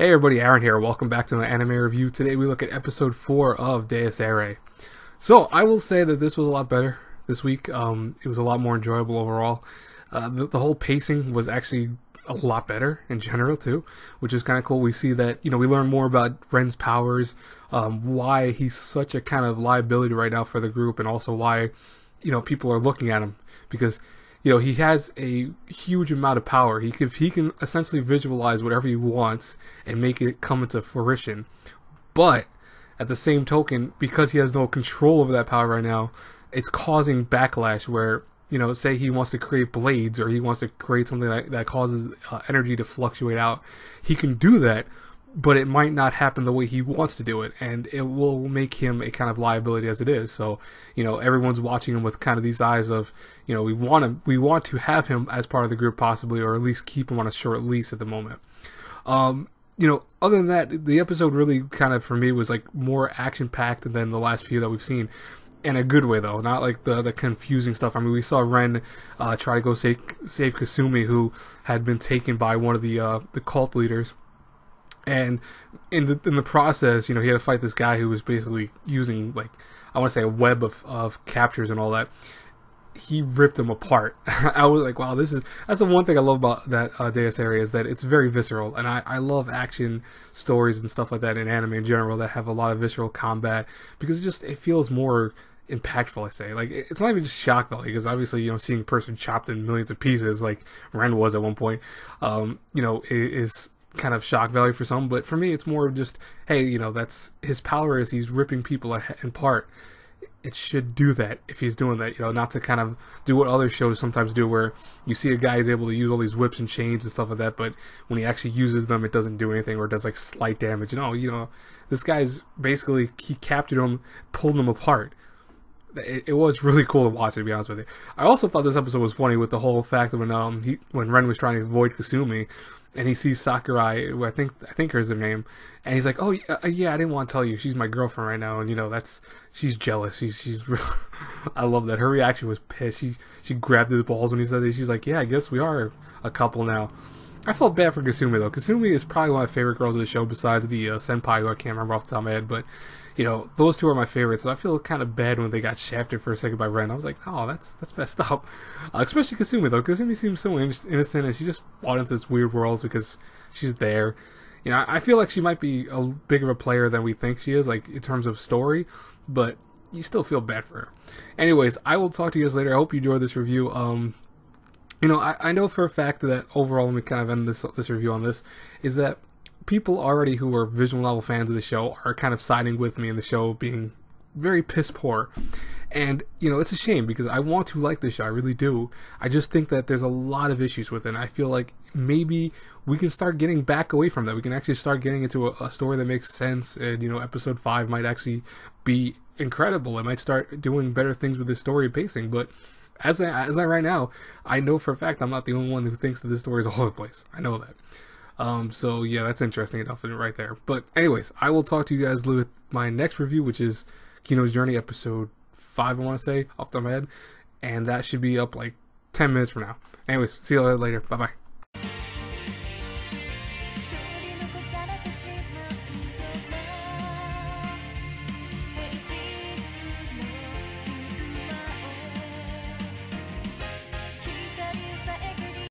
Hey everybody, Aaron here. Welcome back to my anime review. Today we look at episode 4 of Irae. So I will say that this was a lot better this week. It was a lot more enjoyable overall. The whole pacing was actually a lot better in general too, which is kind of cool. We see that, we learn more about Ren's powers, why he's such a kind of liability right now for the group, and also why, people are looking at him because he has a huge amount of power. He can essentially visualize whatever he wants and make it come into fruition. But at the same token, because he has no control over that power right now, it's causing backlash where, say he wants to create blades or he wants to create something that causes energy to fluctuate out. He can do that, but it might not happen the way he wants to do it, and it will make him a kind of liability as it is. So, everyone's watching him with kind of these eyes of, we want to have him as part of the group possibly, or at least keep him on a short leash at the moment. Other than that, the episode really kind of, for me, was like more action-packed than the last few that we've seen. In a good way, though, not like the confusing stuff. I mean, we saw Ren try to go save Kasumi, who had been taken by one of the cult leaders. And in the process, he had to fight this guy who was basically using, like, I want to say a web of captures and all that. He ripped him apart. I was like, wow, that's the one thing I love about that Irae is that it's very visceral. And I love action stories and stuff like that in anime in general that have a lot of visceral combat, because it feels more impactful, I say. Like, it's not even just shock value, because obviously, seeing a person chopped in millions of pieces like Ren was at one point, is kind of shock value for some, but for me it's more of just, hey, that's his power, is he's ripping people apart. It should do that if he's doing that, not to kind of do what other shows sometimes do, where you see a guy is able to use all these whips and chains and stuff like that, but when he actually uses them, it doesn't do anything, or does like slight damage. This guy's basically, he captured him, pulled him apart. It was really cool to watch, to be honest with you. I also thought this episode was funny with the whole fact of when Ren was trying to avoid Kasumi, and he sees Sakurai, who I think here's her name, and he's like, "Oh yeah, I didn't want to tell you, she's my girlfriend right now," and she's jealous. She's real. I love that her reaction was pissed. She grabbed his balls when he said that. She's like, "Yeah, I guess we are a couple now." I felt bad for Kasumi though. Kasumi is probably one of my favorite girls of the show, besides the senpai, who I can't remember off the top of my head, but those two are my favorites, so I feel kind of bad when they got shafted for a second by Ren. I was like, oh, that's messed up. Especially Kasumi though. Kasumi seems so innocent, and she just bought into this weird world because she's there. I feel like she might be a bigger of a player than we think she is, like in terms of story, but you still feel bad for her. Anyways, I will talk to you guys later. I hope you enjoyed this review. I know for a fact that overall, let me kind of end this review on this, is that people already who are visual novel fans of the show are kind of siding with me in the show being very piss poor. And, it's a shame, because I want to like this show, I really do. I just think that there's a lot of issues with it, and I feel like maybe we can start getting back away from that. We can actually start getting into a story that makes sense, and, episode 5 might actually be incredible. It might start doing better things with the story and pacing, but as I right now, I know for a fact I'm not the only one who thinks that this story is all over the place. I know that. So yeah, that's interesting enough right there. But anyways, I will talk to you guys with my next review, which is Kino's Journey, episode 5, I want to say, off the top of my head. And that should be up like 10 minutes from now. Anyways, see you later. Bye-bye.